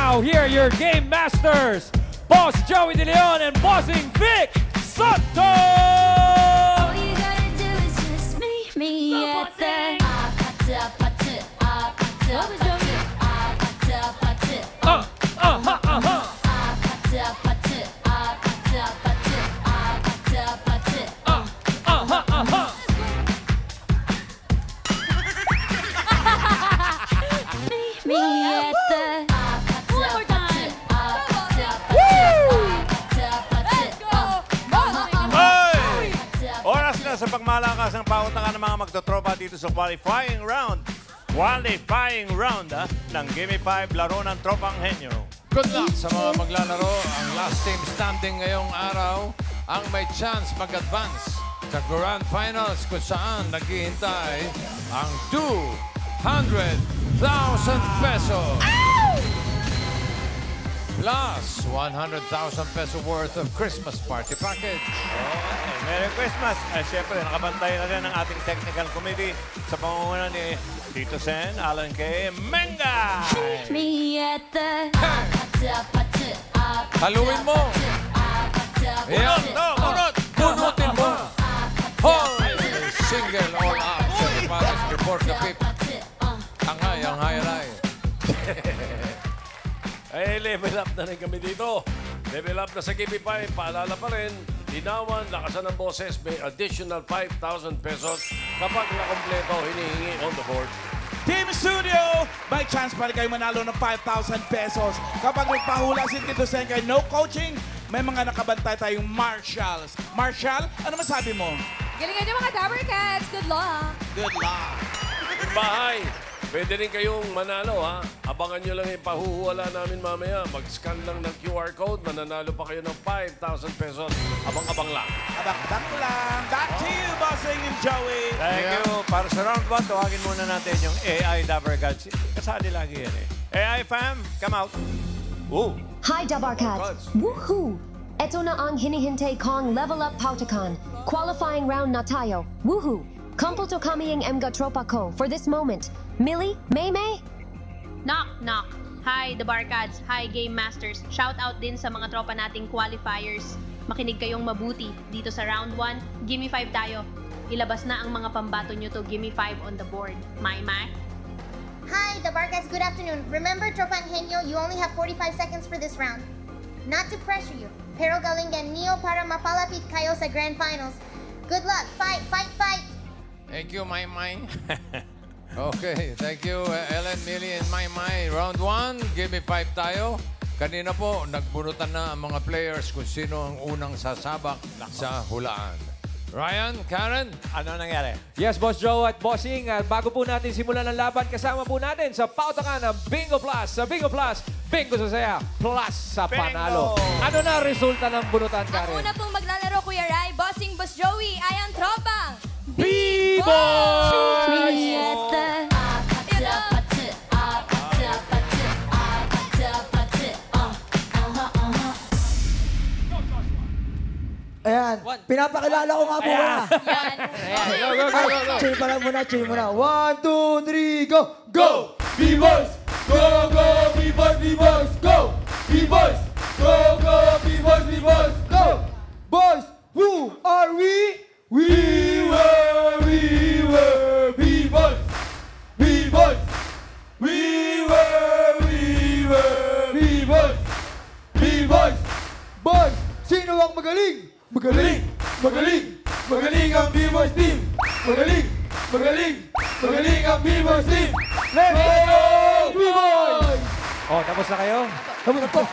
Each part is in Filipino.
now, here are your game masters, Boss Joey De Leon and Bossing Vic Santos! All you gotta do is just meet me at the Sa pagmalakas ng pautangan ng mga magtotropa dito sa qualifying round. Qualifying round ng Gimme 5 laro ng Tropang Henyo. Good luck sa mga maglalaro. Ang last team standing ngayong araw ang may chance mag-advance sa Grand Finals kung saan naghihintay ang 200,000 pesos. Plus 100,000 peso worth of Christmas party package. Merry Christmas! Siyempre, nakabantay na rin ang ating technical committee sa pangunguna ni Tito Sen, Alan K. Menga! me at the Haluin mo! Ayan! Punutin mo! Hoy! Single all out sa Paris before the pip. Angay, angay. Ay, level up na rin kami dito. Level up na sa Gimme 5. Paalala pa rin, linawan, lakasan ng boses, may additional 5,000 pesos kapag nakompleto, hinihingi on the board. Team Studio, may chance pa rin kayo manalo ng 5,000 pesos. Kapag nagpahula si Tito Sen kay no coaching, may mga nakabantay tayong marshals. Marshall, ano masabi mo? Galingan niyo mga Dabber Cats. Good luck. Good luck. Bahay, pwede rin kayong manalo, ha? Abangan nyo lang yung pahuhuwala namin mamaya. Mag-scan lang ng QR code, mananalo pa kayo ng 5,000 pesos. Abang-abang lang. Abang-abang lang. Back to you, Bossing and Joey. Thank you. Para sa round 1, tawagin muna natin yung AI Dabber Gods. Kasali lagi yan AI fam, come out. Ooh. Hi, Dabar Cats. Woohoo! Eto na ang hinihintay kong level up Pautakan. Qualifying round na tayo. Woohoo! Kumpulto kami ang mga tropa ko for this moment. Millie? May? Knock, knock. Hi, the Barkads. Hi, Game Masters. Shout out din sa mga tropa nating qualifiers. Makinig kayong mabuti. Dito sa round 1, Gimme 5 tayo. Ilabas na ang mga pambato nyo to Gimme 5 on the board. Mai. Hi, the Barkads. Good afternoon. Remember, Tropang Henyo, you only have 45 seconds for this round. Not to pressure you, pero galingan niyo para mapalapit kayo sa Grand Finals. Good luck. Fight. Thank you, Mai. Okay, thank you, Ellen, Millie, and Mai. Round 1, Gimme 5 tayo. Kanina po, nagbunutan na ang mga players kung sino ang unang sasabak sa hulaan. Ryan, Karen, ano nangyari? Yes, Boss Joe at Bossing. Bago po natin simulan ang laban, kasama po natin sa pautakan ng Bingo Plus. Sa Bingo Plus, Bingo sa saya, plus sa panalo. Ano na resulta ng bunutan, Karen? Ang una pong maglalaro, Kuya Rai, Bossing, Boss Joey, ay ang tropang B-Boys! Ayan, pinapakilala ko nga muna. Go. Chill muna. 1, 2, 3, go! Go! B-Boys! Go! B-Boys! Go! B-Boys! Go! B-Boys! Go! Boys, who are we? We were B-Boys! B-Boys! We were B-Boys! B-Boys! Boys, sino ang magaling? Magaling ang B-Boys team! Magaling ang B-Boys team! Let's go, B-Boys! Oh, tapos na kayo? Tapos na po.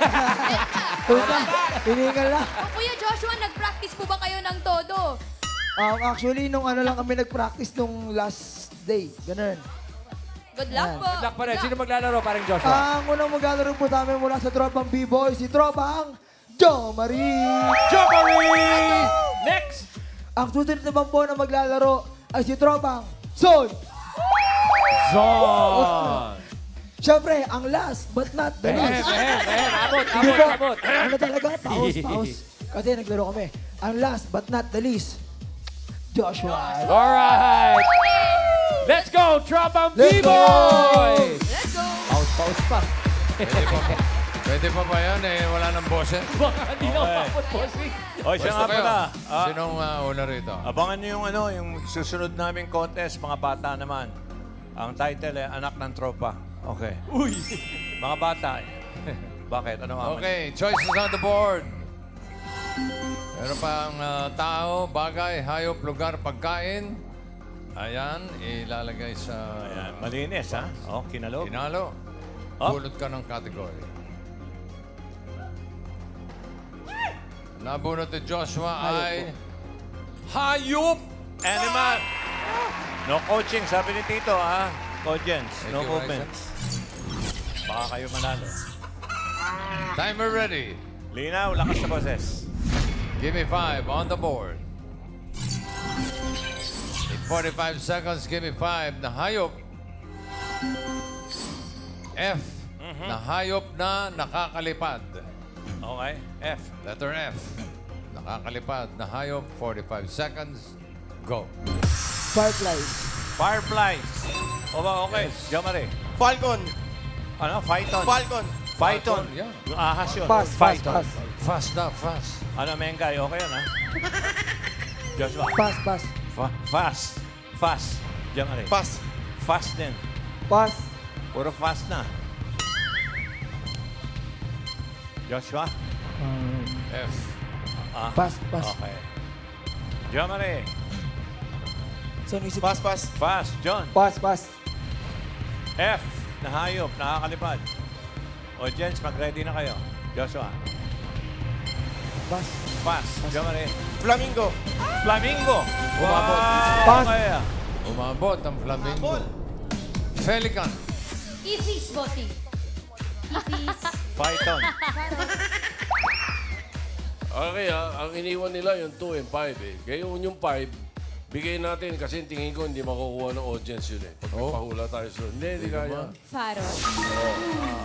Hiningal na. Kuya Joshua, nag-practice po ba kayo ng todo? Actually, nung ano lang kami nag-practice nung last day. Ganun. Good luck po. Good luck pa rin. Sino maglalaro, parang Joshua? Ang unang maglalaro po namin mula sa tropang B-Boys, si tropang Jo Marie! Next! Ang susunod naman po na maglalaro ay si tropang Son! Siyempre, ang last but not the least. Abot. Ano talaga? Pause. Kasi naglaro kami. Ang last but not the least, Joshua. Alright! Let's go, Tropang B-Boys! Let's go! Pause pa. Pwede pa ba yan? Wala nang boses. Baka hindi na umabot, bossing. O, siya nga kayo. pala. Sinong una rito? Abangan niyo yung susunod naming contest, mga bata naman. Ang title Anak ng Tropa. Okay. Uy! Mga bata. Bakit? Ano nga? Okay, choices on the board. Meron pang tao, bagay, hayop, lugar, pagkain. Ayan, ilalagay sa... Ayan, malinis, ha? Oh, kinalo. Kinalo. Oh. Bunot ka ng category. Nabunot ni Joshua ay... Hayop! Animal. No coaching, sabi ni Tito, ha? Cogents, no you, movements. Baka kayo manalo. Timer ready. Linaw, lakas na boses. Give me 5 on the board. In 45 seconds, give me 5 na hayop. F na hayop na nakakalipad. Okay, F. Letter F. Nakakalipad na hayop. 45 seconds. Go. Fireflies. Fireflies. O ba, okay. Yes. Jamari. Falcon. Ano? Python. Falcon. Python. Yeah. Yung ahas yun. Pass, pass, Python. pass. Fast na, fast. Ano, Mengay? Okay yun, ha? Joshua. Pass, pass. Fast. Fast. Jamari. Pass. Fast din. Pass. Puro fast na. Joshua. F. Ah. Pass, pass. Okay. Jamari. So, isip. Pass, pass. Fast. John. Pass, pass. F. Nahayop. Nakakalipad. O, gents, mag-ready na kayo. Joshua. Pass. Fast. Jamari. Flamingo. Flamingo. Umabot. Wow. Pass. Okay. Umabot ang flamingo. Pelican. Ifis, bossing. Ifis. Python. Okay ang iniwan nila yung 2 and 5 eh. Kaya yung 5, bigay natin kasi tingin ko hindi makukuha ng audience yun eh. Pag nagpahula tayo sa... Hindi kaya. Faro.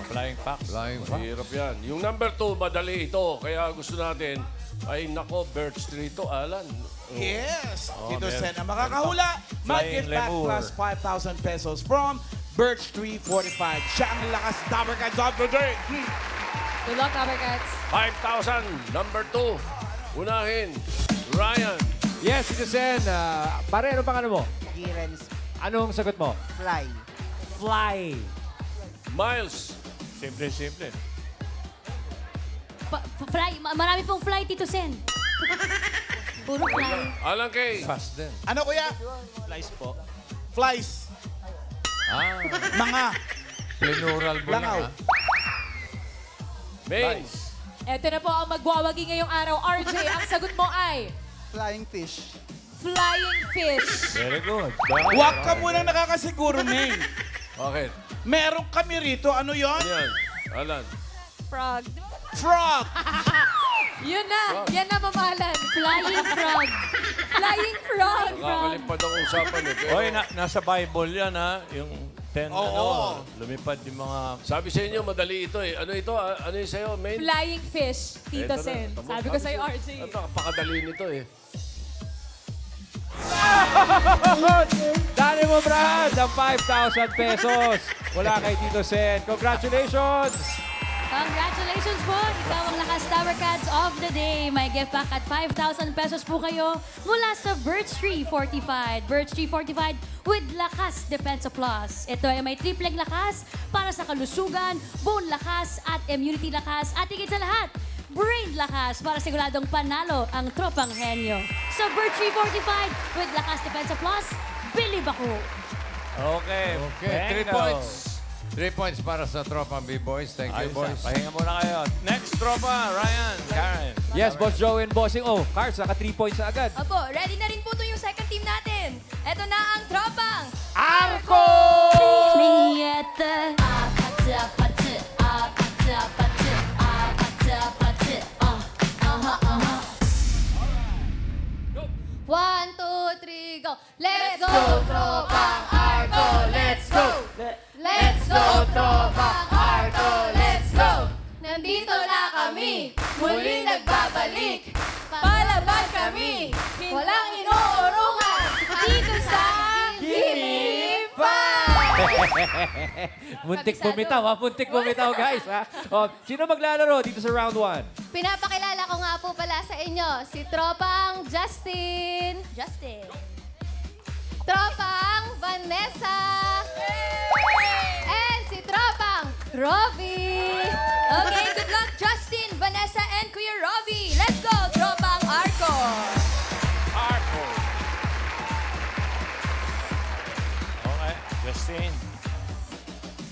Flying fox. Flying fox. Mahirap yan. Yung number 2, madali ito. Kaya gusto natin ay nako, Birch 3 to, Alan. Yes. Tito meron. Sen ang makakahula. Flying Mag-get back lemur. plus 5,000 pesos from Birch 345. Siya ang lakas Dabber Cats of the day. Good luck, Cats. 5,000, number 2. Unahin, Ryan. Yes, Tito Sen. Pare, ano pang ano mo? Girens Anong sagot mo? fly. Fly. Miles. Simple. Fly. Marami pong fly, Tito Sen. Puro fly. Alan Kay. Fast din. Ano kuya? Flies po. Flies. Ah, Mga. plural mo lang, Langaw. ha? Mains. Ito na po ang magwawagi ngayong araw. RJ, ang sagot mo ay Flying fish. flying fish. Very good. Huwag ka munang nakakasiguro, May. Bakit? Meron kami rito. Ano yon? Ano yan? Alan. Frog. Frog. Yun na. Yan na, mamalan. Flying frog. Flying frog. Nakakalipad ang usapan eh. Pero Oy, nasa Bible yan, ha? Yung 10, Oo. lumipad yung mga... sabi sa inyo, madali ito eh. Ano ito? Ano yung sa'yo, Main? Flying fish, Tito Eto na. Sen. Tama, Sabi ko sa'yo, RJ. Napakadali nito eh. Dali mo, Brad, ang 5,000 pesos. Wala kay Tito Sen. Congratulations! Congratulations po! Ikaw ang lakas Tower Cats of the Day. May gift back at 5,000 pesos po kayo mula sa Birch Tree Fortified. Birch Tree Fortified with Lakas Depensa Plus. Ito ay may tripleg lakas para sa kalusugan, bone lakas at immunity lakas. At higit sa lahat, brain lakas para siguradong panalo ang tropang henyo. Sa Birch Tree Fortified with Lakas Depensa Plus, believe ako! Okay. Okay, 3 Bingo. points. 3 points para sa tropang B-Boys. Thank you, Ayos boys. na. Pahinga muna kayo. Next tropa, Ryan, Karen. Yes, Boss Joey and Bossing. Oh, Cars, naka 3 points na agad. Opo, ready na rin po ito yung second team natin. Ito na ang tropang Arco! Nieta. Apatı apatı. Apatı apatı. Apatı apatı. 1, 2, 3, go. Let's go, tropang Arco. Let's go. Let's go, tropang Arco. Let's go. Nandito na kami. Muling nagbabalik. Palaban kami. Walang inuurungan. Dito sa Gimme 5. Muntik Kabisado. bumitaw, ha? Muntik bumitaw, guys, ha? O, sino maglalaro dito sa round 1? Pinapakilala ko nga po pala sa inyo si Tropang Justin. Tropang Vanessa. And si Tropang Robbie. Okay, good luck Justin, Vanessa, and Kuya Robbie. Let's go, Tropang Arco. Arco. Okay, Justin.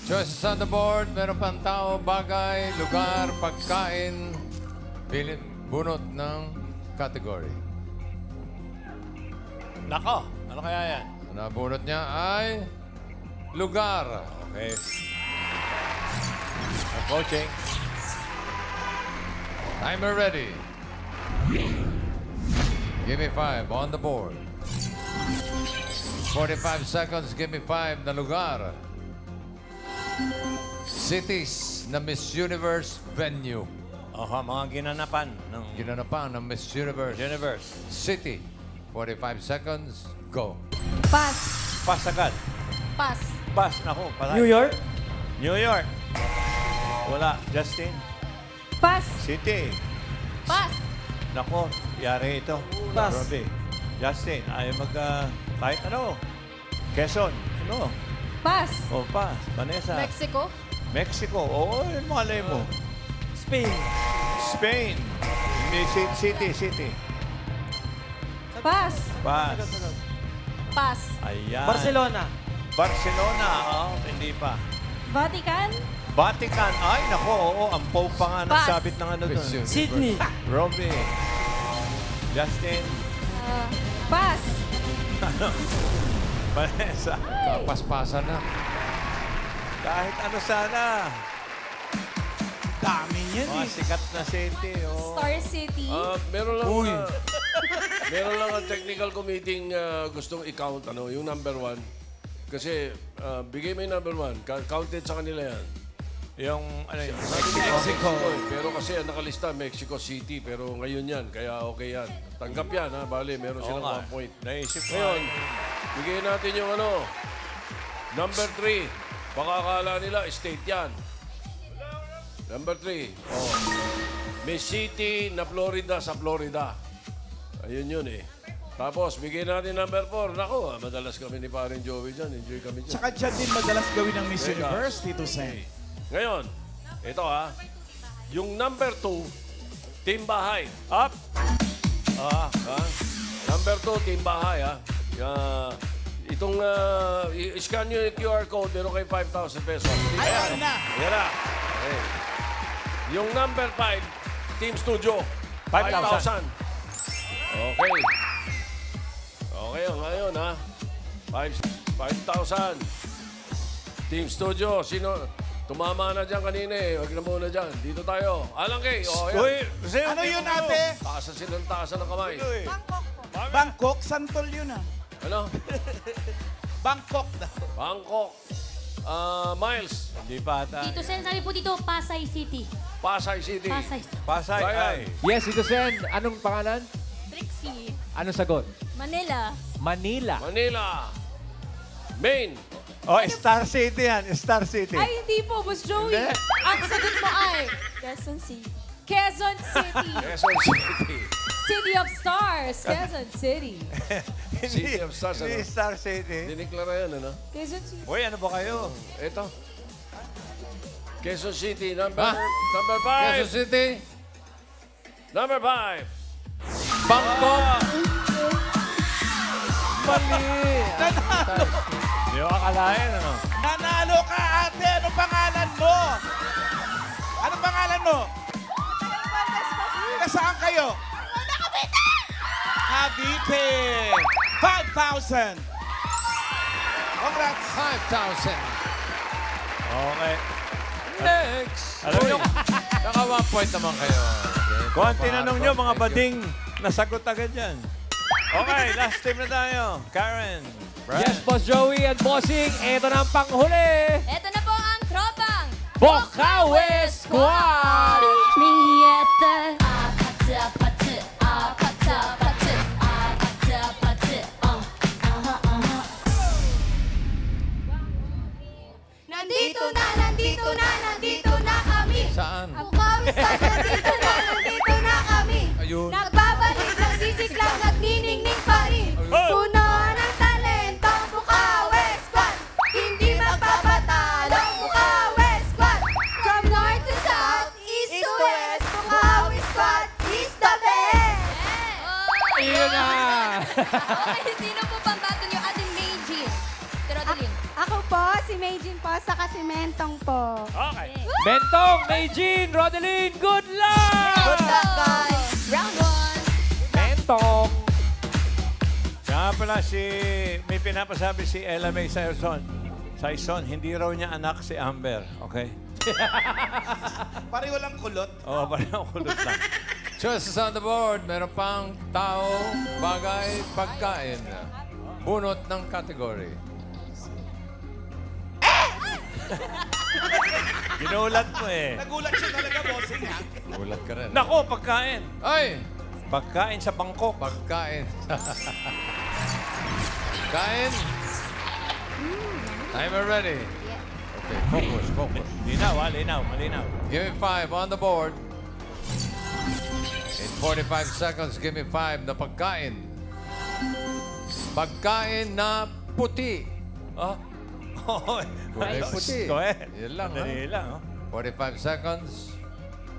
Choices on the board. Meron pang tao, bagay, lugar, pagkain. Bunot ng category. Nako, ano kaya yan? Ang nabunot niya ay lugar. Okay. Coaching. Timer ready. Give me 5 on the board. 45 seconds, give me 5 na lugar. Cities na Miss Universe venue. Oho, mga ginanapan ng Ginanapan ng Miss Universe. City. 45 seconds, go. Pass. Pass agad. Pass. Pass, naku. Patay. New York? New York. Wala. Justin. Pass. City. Pass. Nako, yari ito. Pass. Robbie. Justin, ayaw kahit ano. Quezon. Ano? Pass. O, pass. Vanessa. Mexico. Mexico. Oo, yun malay mo. Spain. Spain. Hindi, City. Pass. Pass. Pass. Ayan. Barcelona. Barcelona. Oh, hindi pa. Vatican. Vatican. Ay, nako. Oo, ang Pope pa nga Pass. nagsabit ng ano doon. Sydney. Robbie. Justin. Pass. Vanessa. Kapaspasan na. Kahit ano sana. Dami niyan Mga eh. sikat na city. Oh. Star City. Meron lang meron lang ang technical committee gustong i-count yung number 1. Kasi bigay mo yung number 1. Counted sa kanila yan. Yung ano yun? Mexico. Pero kasi nakalista Mexico City. Pero ngayon yan. Kaya okay yan. Tanggap yan ha. Bale, meron silang 1 point. Naisip ko. Ngayon, bigay natin yung number 3. Baka akala nila state yan. Number 3. Oh. May city na Florida sa Florida. Ayun yun eh. Tapos, bigyan natin number 4. Nako, madalas kami ni Paring Joey dyan. Enjoy kami dyan. Tsaka dyan din madalas gawin ng Miss Vegas. Universe, Tito Sen. Ngayon, ito yung number 2, team bahay. Up. Number 2, team bahay itong, i-scan nyo yung QR code, meron kayo 5,000 pesos. Ayan na. Ayan na. Okay. Yung number 5, Team Studio, 5,000. Okay. Okay, ngayon 5,000. Team Studio, sino? Tumama na dyan kanina eh. Huwag na muna dyan. Dito tayo. Alang kay. Uy, Ano yun, ate? Taasan silang taasan ng kamay. Bangkok, Santol yun ah. Ano? Bangkok daw. Bangkok. Miles. Hindi pa ata. Tito Sen, sabi po dito, Pasay City. Pasay City. Pasay. Pasay. Bayan. Ay. Yes, Tito Sen. Anong pangalan? Trixie. Anong sagot? Manila. Manila. Manila. Maine. Oh, Star City yan. Star City. Ay, hindi po, Boss Joey. Hindi. Ang sagot mo ay Quezon City. Quezon City. Quezon City. City of Stars. Quezon City. City of Stars, Hindi ano? Star City. Diniklara yan, ano? Quezon City. Uy, ano ba kayo? Ito. Quezon City, number Ha? 5. Quezon City. Number 5. Bangkok. Mali. Hindi ko akalain, ano? Nanalo ka, ate. Ano pangalan mo? Ano pangalan mo? Nasaan kayo? Cavite. 5,000. Congrats. 5,000. Okay. Next. Alam niyo, Naka 1 point naman kayo. Okay. kung ang tinanong nyo, mga Thank you. bading, nasagot agad yan. Okay, last team na tayo. Karen. Brad. Yes, Boss Joey and Bossing. Ito na ang panghuli. Ito na po ang tropang Bokawe Squad! Ayun na! Okay, sino po pang bato niyo? Ating Meijin. Pero Adeline. Ako po, si Meijin po, saka si Mentong po. Okay. Bentong, Meijin, Rodeline, good luck! Good luck, guys. Round 1. Bentong. Kaya pala may pinapasabi si Ella May Saison. Saison, hindi raw niya anak si Amber. Okay? Pareho lang kulot. Oo, parang kulot lang. Choices on the board. Meron pang tao, bagay, pagkain. Bunot ng category. Ginulat mo eh. Nagulat siya talaga, bossing, ha? Gulat ka rin. Nako, pagkain. Ay! Pagkain sa Bangkok. Pagkain. Kain. Timer ready. Okay, focus. Linaw, linaw, malinaw. Give me 5 on the board. In 45 seconds, give me 5 na pagkain. Pagkain na puti. Oh. Kulay puti. Go ahead. Yan lang, ha? Madali lang, 45 seconds.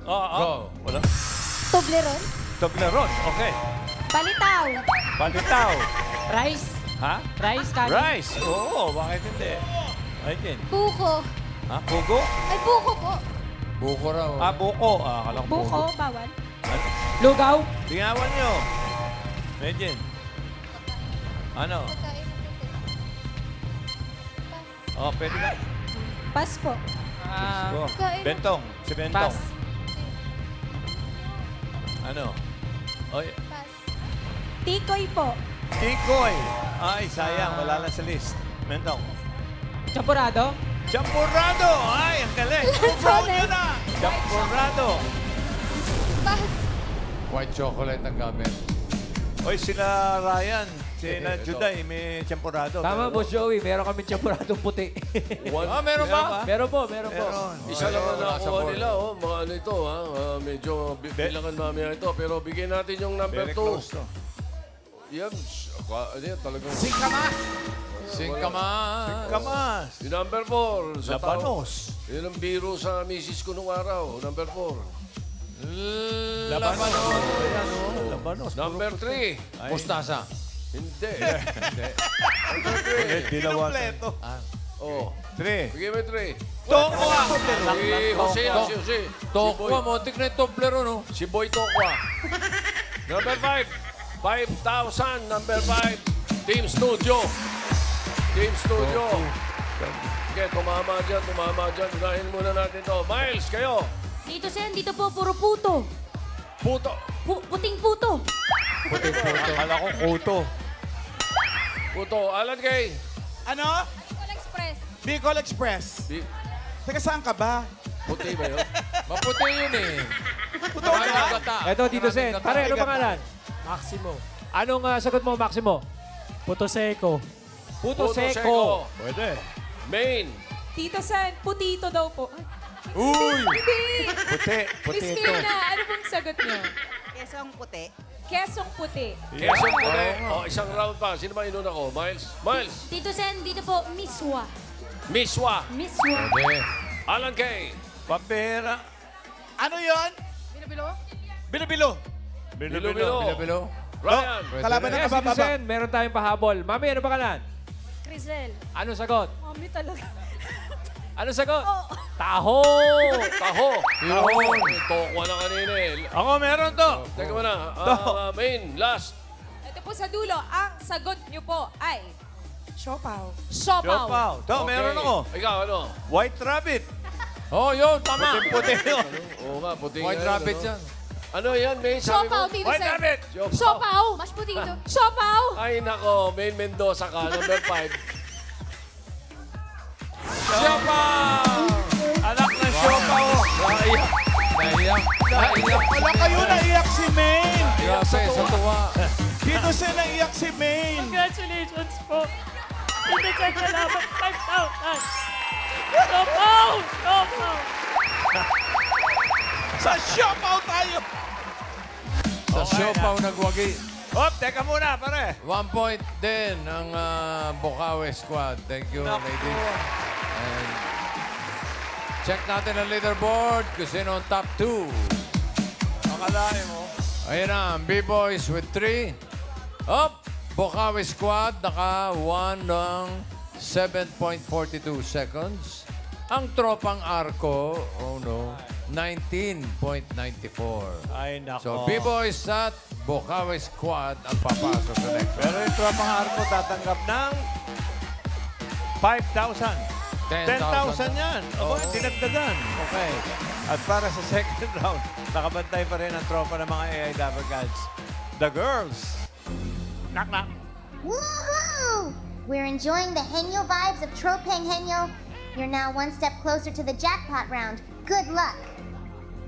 Go. Wala. Toblerone. Toblerone, okay. Palitaw. Palitaw. Rice. Ha? Rice, kanin. Rice. Oo, bakit hindi? Ay, din. Buko. Ha? Pugo? Ay, buko po. Buko raw. Buko. Akala ko Buko, pugo. bawal. Lugaw. Tingnan nyo. Medjin. Ano? Oh, pwede na. Pas po. Go. Kain. Bentong. Si Bentong. Ano? Oy, Tikoy po. Tikoy. Ay, sayang. Wala lang sa list. Bentong. Champurado. Champurado! Ay, ang galing. Proud nyo na. Champurado. White chocolate ang gamit. Oy, sila Ryan. Sila Juday, may champurado. Tama, Boss Joey. Meron kami champuradong puti. Meron ba? meron po. Isa lang ang Wala sa nakuha board. nila, mga ano ito, ha? Medyo bilangan mamaya ito. Pero bigyan natin yung number Very 2. close to. Yan, yan talagang... Singkamas. Singkamas. Kamas. Yung number 4. Sa tao. Labanos. Yun ang biro sa misis ko nung araw. Number 4. Labanos. Ayan, oh. Labanos. Number 3. Ay. Mustasa. Hindi. Dilawan. Kompleto. Oh. 3. Bigyan mo 3. Tokwa. Si Jose yan, si Jose. Tokwa, motik na yung Toblerone, no? Si Boy Tokwa. Number 5. 5,000. Number 5. Team Studio. Team Studio. Okay, tumama dyan. Unahin muna natin to. Miles, kayo. Dito, Sen, dito po, puro puto. Puto. Puting puto. Akala ko kuto. Puto. Alan Kay. Ano? Bicol Express. Bicol Express. Teka, saan ka ba? Puti ba yun? Maputi yun eh. Maraming gata. Ito, dito, Sen. Maraming gata. Pare, ano pangalan? Maximo. Anong sagot mo, Maximo? Puto seco. Puto seco. Pwede. Main. Tito San, putito daw po. Uy! Puti. Puti ito. ano pong sagot niyo? Kesong puti. Kesong puti. Quezon Puti. Oh, isang round pa. Sino ba inuna ko? Miles? Miles. Dito, Sen, dito po, miswa. Miswa. Miswa. Pwede. Alan Kay. Papera. Ano yon? Bilo-bilo. Bilo-bilo. Ryan. Kalaban ng Yes, dito, kabababa. Sen. Meron tayong pahabol. Mami, ano pangalan? Crisel. Anong sagot? Mami talaga. Anong sagot? Taho. Taho. Yun. Tokwa na kanina eh. Ako meron to. Teka muna. Main. Last. Ito po sa dulo, ang sagot niyo po ay siopaw. Siopaw. To, meron ako. Ikaw, ano? White rabbit. Oh, yun, tama. Puti yun. Oo nga, puti White nga rabbit ano? yan. Ano yan, Main? Sabi mo? Siopaw, Tito White Sen. rabbit. Siopaw. Mas putito. Siopaw. Ay, nako. Main Mendoza ka. Number 5. Siopaw. Anak ng siopaw. Naiyak. Wala kayo, naiyak si Maine. Grabe, sa tuwa. Dito siya naiyak si Maine. Congratulations po. Tito Sen, salamat. 5,000. Siopaw. Siopaw. Sa siopaw tayo. Sa siopaw nagwagi. Hop, teka muna, pare. 1 point din ang Bukawi squad. Thank you, ladies. And check natin ang leaderboard kung sino ang top 2. Akalain mo. Ayan na, ang B-Boys with 3. Up! Bukawi Squad, naka-1 ng 7.42 seconds. Ang tropang Arco, oh no, 19.94. Ay, nako. So, B-Boys at Bukawi Squad ang papasok sa next round. Pero yung tropang Arco tatanggap ng 5,000. 10,000 yan. Oo. Dinagdagan. Okay. At para sa second round, nakabantay pa rin ang tropa ng mga AI Dabber Gods. The girls. Knock, knock. Woohoo! We're enjoying the Henyo vibes of Tropang Henyo. You're now one step closer to the jackpot round. Good luck.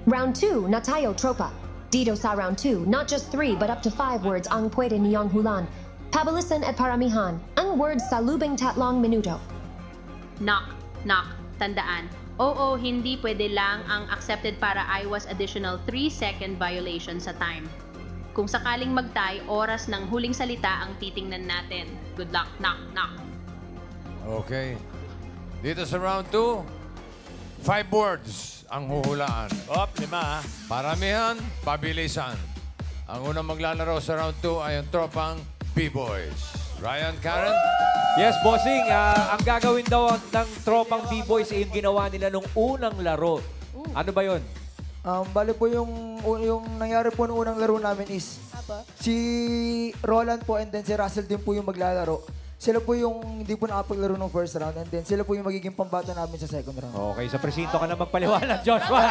Round 2, Natayo Tropa. Dito sa round 2, not just 3 but up to 5 words ang pwede niyong hulan. Pabilisan at paramihan, ang words sa lubing tatlong minuto. Knock, knock. Tandaan. Oo, hindi pwede lang ang accepted para iwas additional 3-second violation sa time. Kung sakaling mag-tie, oras ng huling salita ang titingnan natin. Good luck, knock, knock. Okay. Dito sa round 2, 5 words ang huhulaan. Op, 5. Paramihan, pabilisan. Ang unang maglalaro sa round 2 ay ang tropang B-Boys. Ryan, Karen? Yes, bossing. Ang gagawin daw ng tropang B-Boys ay yung ginawa nila nung unang laro. Ano ba yun? Bale po yung nangyari po nung unang laro namin is si Roland po and then si Russell din po yung maglalaro. Sila po yung hindi po nakapaglaro ng first round and then sila po yung magiging pambato namin sa second round. Okay, sa presinto ka na magpaliwanag, Joshua.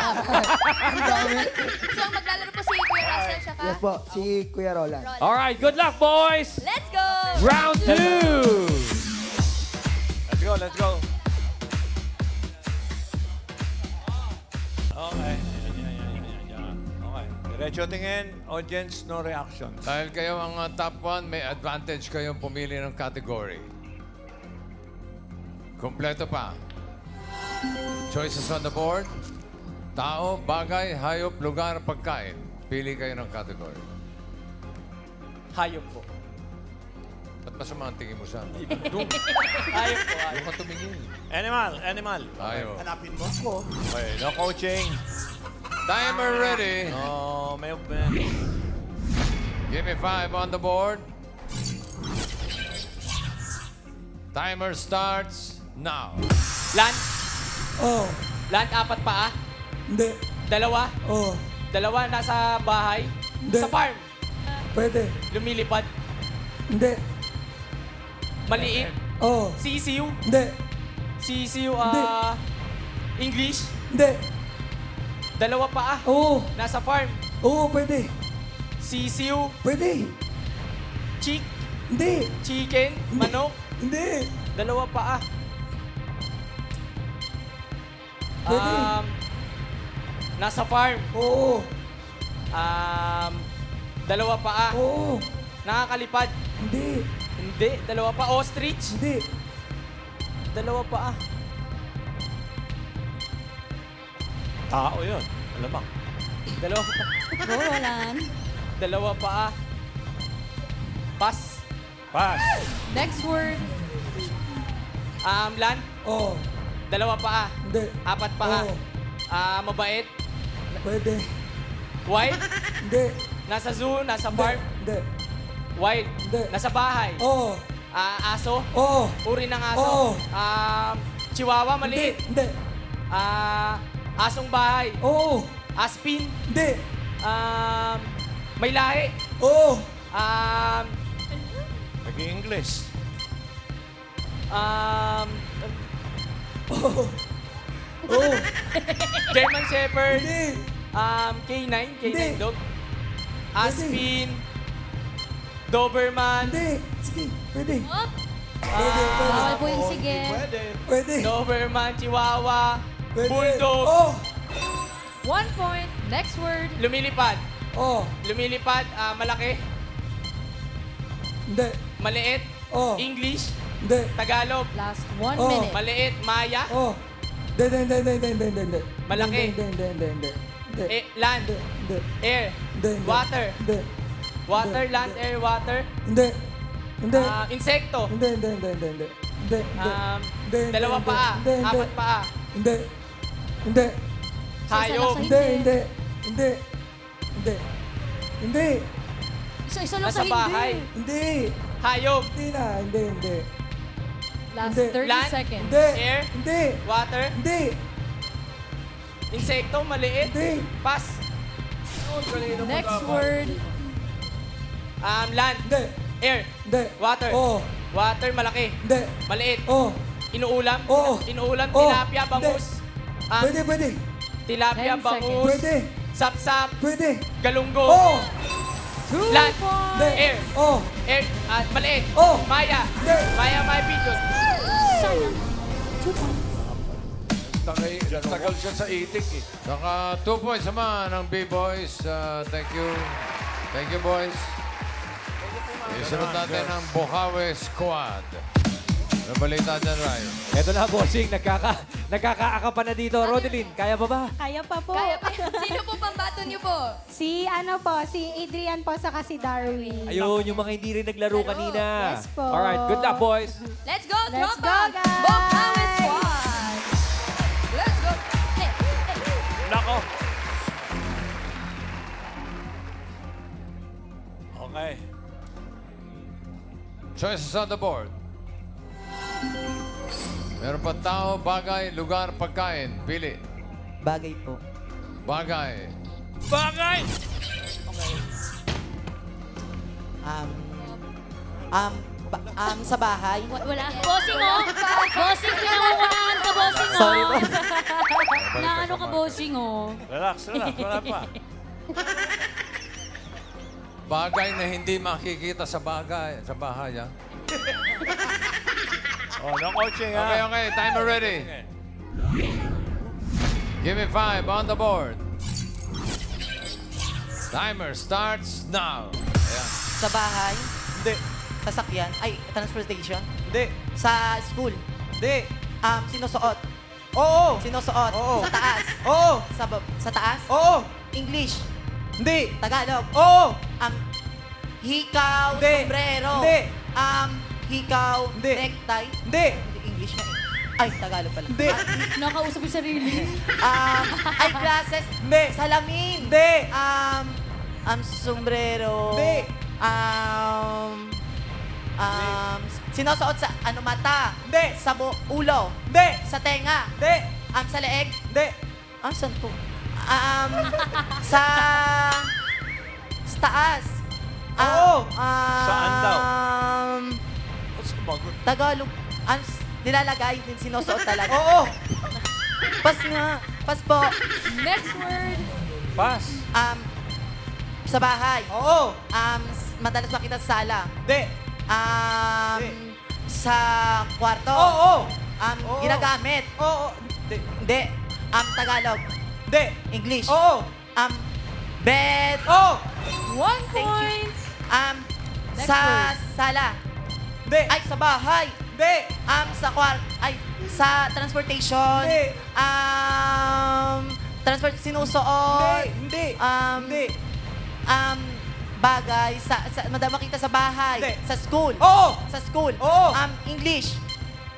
So, maglalaro po si Kuya Russell siya ka? Yes po, si Kuya Roland. Alright, good luck, boys! Let's go! Round 2! Let's go, let's go. Okay. Okay. Diretso tingin, audience, no reactions. Dahil kayo ang top 1, may advantage kayong pumili ng category. Kompleto pa. Choices on the board. Tao, bagay, hayop, lugar, pagkain. Pili kayo ng category. Hayop po. Ba't masama ang tingin mo sa amin? Hayop po, Doon hayop. ka tumingin. Animal, animal. Hayop. Hanapin mo ako. Okay, no coaching. Timer ready. No, may... Give me 5 on the board. Timer starts now. Land? Oh, Land, 4 paa? hindi. 2? Oh, 2 nasa bahay? Hindi. Sa farm? pwede. Lumilipad? Hindi. Maliit? Oh, Sisiw? hindi. Sisiw, Hindi. English? Hindi. 2 paa? Oo, Nasa farm? oo, pwede. Sisiw? Pwede. Chick? Hindi. Chicken? Manok? Hindi. 2 paa? Pwede. Nasa farm? Oo, 2 paa? oo. Nakakalipad? Hindi. Hindi. 2 pa. Ostrich? Hindi. 2 paa? Tao yun. Alamang. 2 pa. Go, Roland. 2 paa? Pass? Pass. Next word. Land? Oh, 2 paa? hindi. 4 paa? Oo, Mabait? pwede. Wild? Hindi. Nasa zoo? Nasa farm? Hindi. Wild? Hindi. Nasa bahay? Oo, Aso? oo. Uri ng aso? Oo. Chihuahua? Hindi. Maliit? Hindi. Asong bahay? Oo. Aspin? Hindi. May lahi? Oo. Nag-English. Oo. Oo. German Shepherd? Hindi. K9? Hindi. K9 dog? Aspin? Doberman? Hindi. Sige, pwede. Up. Pwede, Bawal pwede. po yung sige. Pwede. Doberman, Chihuahua, Pwede. Bulldog, Oh. 1 point. Next word. lumilipad. Oh. Lumilipad, malaki, Hindi. maliit, Oh. English, Hindi. Tagalog, Last 1 Oh. minute. maliit, Maya, Oh. Hindi. Malaki. Hindi. land, Hindi. air, Hindi. water, Hindi. water, land, air, water, Hindi. Hindi. insekto, Hindi. Hindi. 2 paa, 4 paa, Hindi. Hindi. hayop, Isa lang sa Hindi. Hindi. Isa lang Nasa sa bahay. Hindi. Hayop. Hindi na. Hindi. Last Hindi. 30 Land? seconds. Hindi. Air? Hindi. Water? Hindi. Insekto, maliit? Hindi. Pass. Next word. Land. Hindi. Air. Hindi. Water. Oo. Water, malaki. Hindi. Maliit. Oo. Inuulam? Oo. Inuulam, Oo. tilapia, bangus. Pwede. Tilapia, 10 bangus. Pwede. Sapsap. Pwede. Galunggo. Oo. Land. Hindi. Air. Oo. Air. Maliit. Oo. Maya. Hindi. Maya, pigeon. Sayang. 2 points. Tagal siya sa itik eh. Saka 2 points naman ng B-Boys. Thank you. Thank you, boys. Isunod natin ang Bukawi Squad. Ano balita dyan, Ryan? Eto na, bossing. Nagkakaakapan na dito. Rodeline, kaya pa ba? Kaya pa po. Kaya pa. Sino po pambato niyo po? Si Adrian po saka si Darwin. Ayun, yung mga hindi rin naglaro kanina. Yes po. Alright, good luck, boys. Let's go, Let's Tropa! go, guys! Bukawi Squad! Let's go! Hey, hey. Nako. Okay. Choices on the board. Meron pa tao, bagay, lugar, pagkain. Pili. Bagay po. Bagay. Bagay! Sa bahay. Wala. Bossing, oh. Bossing, pinangungunahan ka, bossing, oh. Sorry po. Na ano ka, bossing, oh. Relax. Wala pa. Bagay na hindi makikita sa bagay, sa bahay, ha? Oh, no coaching, ha? Okay. Timer ready. Give me 5 on the board. Timer starts now. Ayan. Sa bahay. Hindi. Sasakyan. Ay, transportation. Hindi. Sa school. Hindi. Sinusuot. Oo. Sinusuot. Oo. Sa taas. Oo. Sa taas. Oo. English. Hindi. Tagalog. Oo. Hikaw, Hindi. sombrero. Hindi. Hikaw, Hindi. necktie. Hindi. English na eh. Ay, Tagalog pala. Hindi. Nakausap yung sarili. Eyeglasses. Hindi. Salamin. Hindi. Sombrero. Hindi. Sinusuot sa mata. Hindi. Sa ulo. Hindi. Sa tenga. Hindi. Sa leeg. Hindi. Saan to? Sa taas. Oo. Saan daw? Tagalog. Nilalagay din, sinusuot talaga. Oo. Pas nga. Pas po. Next word. Pass. Sa bahay. Oo. Madalas makita sa sala. Hindi. Sa kwarto. Oo. Oo. Ginagamit. Oo. Hindi. Tagalog. Hindi. English. Oo. Bed. Oo. 1 point. Next Sa word. sala. Hindi. Ay, sa bahay. Hindi. Sa ay, sa transportation. Hindi. Sinusuot. Hindi. Hindi. Bagay madama makita sa bahay. Hindi. Sa school. Oo. Sa school. Oo. English.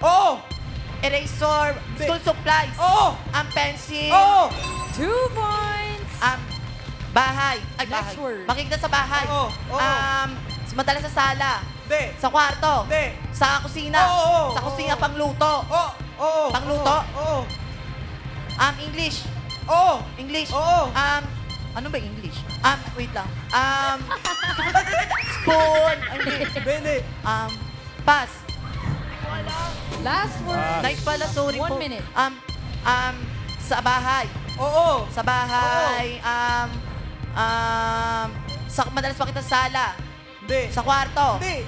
Oo. Eraser. Hindi. School supplies. Oo. Pencil. Oo. 2 points. Bahay. Ay, Next bahay. word. Makikita sa bahay. Oo. Oo. Madalas sa sala. Hindi. Sa kwarto. Hindi. Sa kusina. Oo. Sa kusina pangluto. Oo. Oo. Pangluto? Oo. English. Oo. English. Oo. Ano ba English? Wait lang. Spoon. Hindi. Pass. Last word. Night pala, sorry 1 po. minute. Sa bahay. Oo. Sa bahay. Madalas makita sa sala. Hindi. Sa kwarto. Hindi.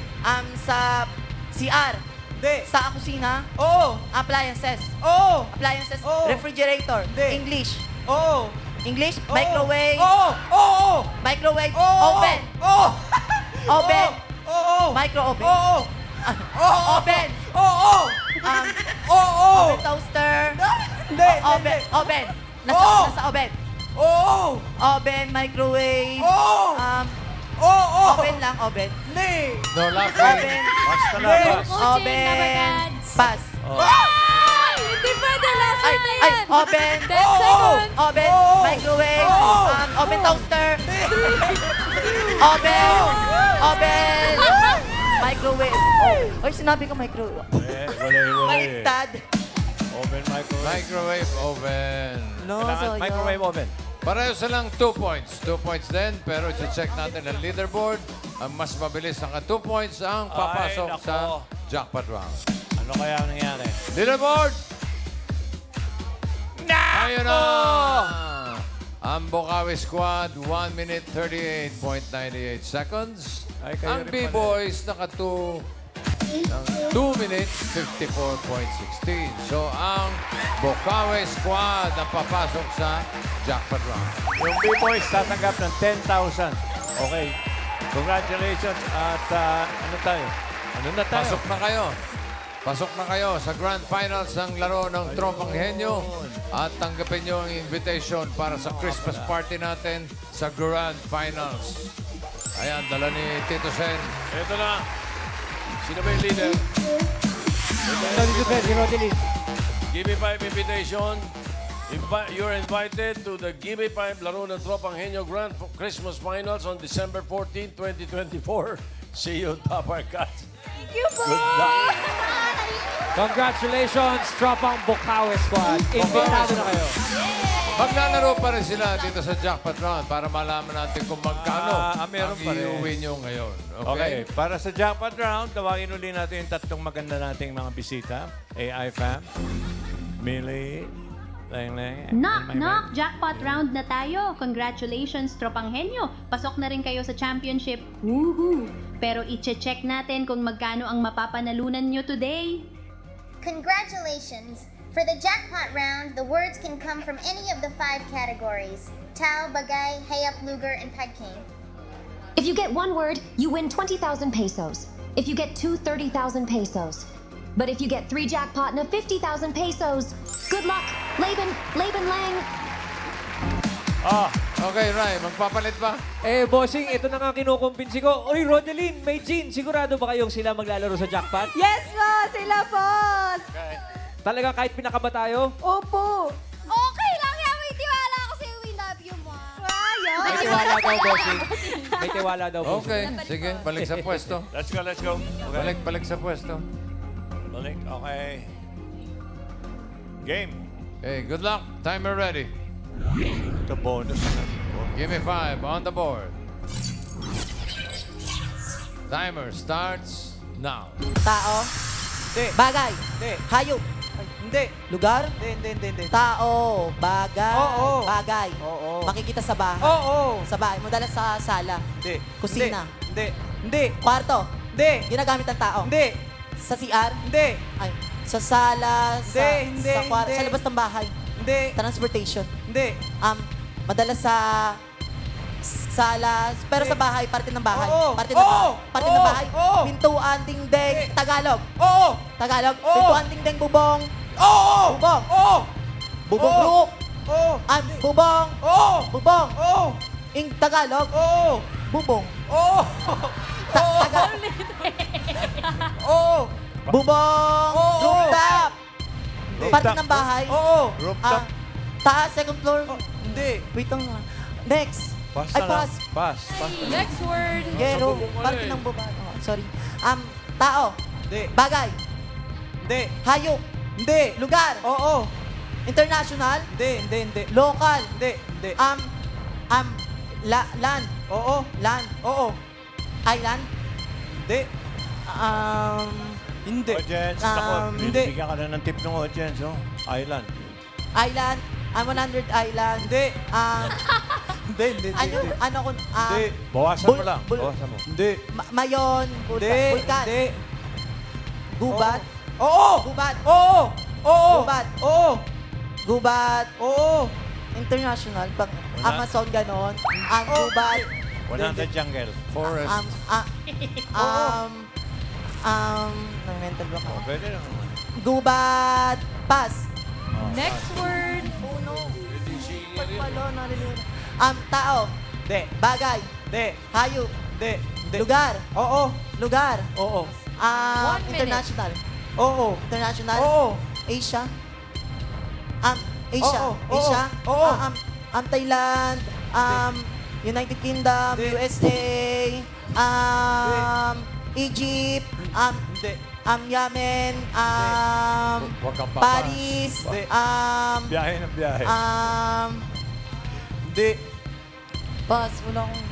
Sa CR. Hindi. Sa kusina. Oo. Appliances. Oo. Appliances. Oo. Refrigerator. Hindi. English. Oo. English. Oo. Microwave. Oo. Oo. Microwave. Oo. Oven. Oo. Oven. Oo. Micro oven. Oo. Oo. Oven. Oo. Oo. Oven toaster. Hindi. Oven. Oven. Oo. Nasa oven. Oo. Oven, microwave. Oo. Oo. Oven lang, oven. Hindi. No laughing. Oven. Basta na, Hindi. pass. Coaching, Oven. number cards. Pass. Ay! Hindi pwede. Last Ay, word na ay, yan. oven. 10 seconds. Oven, Oo. microwave, Oo. oven toaster. Hindi. Oven! Oven! Microwave. Oh. Oy, sinabi ko microwave. Wala. Baliktad. Oven, microwave. Microwave oven. No, Kailangan microwave oven. Pareho silang 2 points. 2 points din, pero i-check natin ang leaderboard. Ang mas mabilis naka 2 points ang papasok Ay, nako. sa jackpot round. Ano kaya ang nangyari? Leaderboard! Ayun na! Ang Bokawi Squad, 1 minute 38.98 seconds. Ay, kayo Ang rin pala. B-Boys, naka 2 minutes 54.16. So, ang Bokawi Squad ang papasok sa jackpot round. Yung B-Boys tatanggap ng 10,000. Okay. Congratulations. At ano tayo? Ano na tayo? Pasok na kayo. Pasok na kayo sa Grand Finals ng laro ng Tropang Henyo at tanggapin nyo ang invitation para sa Christmas party natin sa Grand Finals. Ayan, dala ni Tito Sen. Ito na. Sino ba yung leader? Give me 5 invitation. You're invited to the Give me 5 laro ng Tropang Henyo Grand Christmas Finals on December 14, 2024. See you, Top Arcades. Thank you po! Good luck. Congratulations, Tropang Bokawi Squad. Invitado na kayo. Maglalaro pa rin sila dito sa jackpot round para malaman natin kung magkano meron ang pa rin. iuwi nyo ngayon. Okay, para sa jackpot round, tawagin uli natin yung tatlong maganda nating mga bisita. AI Fam, Millie, Knock, knock! Jackpot round na tayo. Congratulations, Tropang Henyo. Pasok na rin kayo sa championship. Woohoo! Pero i-check natin kung magkano ang mapapanalunan nyo today. Congratulations! For the jackpot round, the words can come from any of the 5 categories. Tao, Bagay, Hayap, Luger, and Pagking. If you get one word, you win 20,000 pesos. If you get 2, 30,000 pesos. But if you get 3 jackpot na 50,000 pesos, good luck, Laban Lang. Okay, Rai, magpapalit ba? Bossing, ito na nga kinukumpinsi ko. Oy, Rodeline, may Jean. Sigurado ba kayong sila maglalaro sa jackpot? Yes po, sila po. Talaga kahit pinakaba tayo? Opo. Okay lang yan. May tiwala ako sa'yo. We love you, Ma. May tiwala daw, bossing. May tiwala daw, bossing. Okay, sige, balik sa pwesto. Let's go, let's go. Okay. Balik sa pwesto. Balik, okay. Game. Okay, good luck. Timer ready. Ito bonus. Give me 5 on the board. Timer starts now. Tao. Hindi. Bagay. Hindi. Hayop. Hindi. Lugar. Hindi. Tao. Bagay. Oo. Bagay. Oo. Makikita sa bahay. Oo. Sa bahay. Madalas sa sala. Hindi. Kusina. Hindi. Kwarto. Hindi. Ginagamit ng tao. Hindi. Sa CR. Hindi. Ay, sa sala. Hindi. Sa kwarto. Hindi. Sa labas ng bahay. Hindi. Transportation. Hindi. Madalas sa sala. Pero sa bahay. Parte ng bahay. Oo. Parte ng bahay. Parte ng bahay. Oo. Pintuan, dingding. Tagalog. Oo. Tagalog. Oo. Pintuan, dingding, bubong. Oo. Bubong. Oo. Bubong Oo. group. Oo. Bubong. Oo. Bubong. Oo. In Tagalog. Oo. Bubong. Oo. Tagalog. Oo. Bubong. Oo. Rooftop. Parte Rooftop. ng bahay. Oo. Rooftop. Taas, second floor. Hindi. Wait lang. Next. Pass Ay, na lang. pass. Pass. Next word. Gero. bubong ka Parte na eh. ng bubong. Oh, sorry. Tao. Hindi. Bagay. Hindi. Hayop. Hindi. Lugar. Oo. International. Hindi. Local. Hindi. Land. Oo. Land. Oo. Island. Hindi. Hindi. Audience, Hindi. binibigyan ka na ng tip ng audience, oh. Island. Island. 100 Island. Hindi. Hindi. Ano kung... Hindi. Bawasan mo lang. Bawasan mo. Hindi. Mayon. Hindi. Vulkan. Hindi. Gubat. Oo. Gubat. Oo. Oo. Gubat. Oo. Gubat. Oo. International. Pag Wala. Amazon ganon. Ang gubat. 100 jungle. Forest. Nang-mental block ako. Pwede na. Gubat. Pass. Next word. Oh no. Pagpalo, naliliwan. Tao. Hindi. Bagay. Hindi. Hayop. Hindi. Lugar. Oo. Lugar. Oo. 1 minute. International. Oo. International. Oo. Asia. Asia. Oo. Asia. Oo. Thailand. United Kingdom, USA, Egypt, Yemen, Huwag kang Paris, Biyahe ng biyahe. Hindi. Boss, wala akong...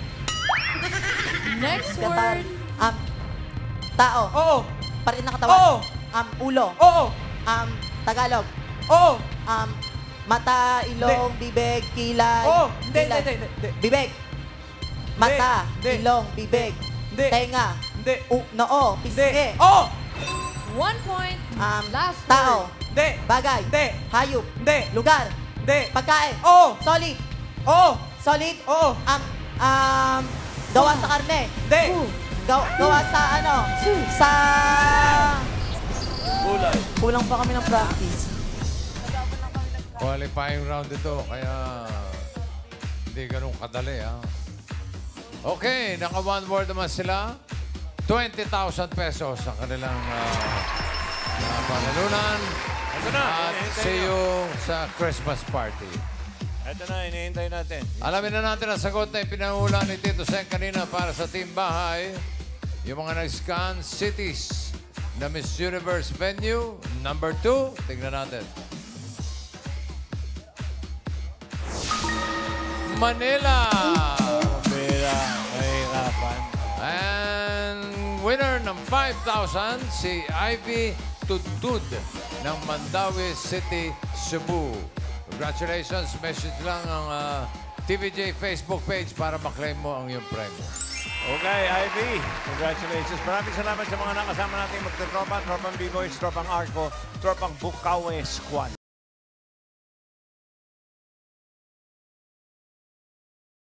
Next Qatar. word. Tao. Oo. Parin na katawan. Oo. Ulo. Oo. Tagalog. Oo. Mata, ilong, bibig, kilay. Oo. Hindi, kilay. hindi. Bibig. Mata, Hindi. ilong, bibig. Hindi. Tenga. Hindi. Noo, pisngi. Oo. 1 point. Last Tao. word. Hindi. Bagay. Hindi. Hayop. Hindi. Lugar. Hindi. Pagkain. Oo. Solid. Oo. Solid. Oo. Gawa sa karne. Hindi. Gawa sa ano? Sa... Gulay. Kulang pa kami ng practice. Qualifying round ito, kaya hindi ganun kadali, ha? Okay, naka one word naman sila. 20,000 pesos ang kanilang panalunan. Ito na. At see you sa Christmas party. Ito na, hinihintay natin. Alamin na natin ang sagot na ipinahula ni Tito Sen kanina para sa Team Bahay. Yung mga nag-scan cities na Miss Universe venue. Number 2, tignan natin. Manila. Pera, mahirapan. And winner ng 5,000, si Ivy Tudtud ng Mandawi City, Cebu. Congratulations. Message lang ang TVJ Facebook page para maklaim mo ang iyong premium. Okay, Ivy. Congratulations. Maraming salamat sa mga nakasama natin magtatropa, tropang B-Boys, tropang Arco, tropang Bukawe Squad.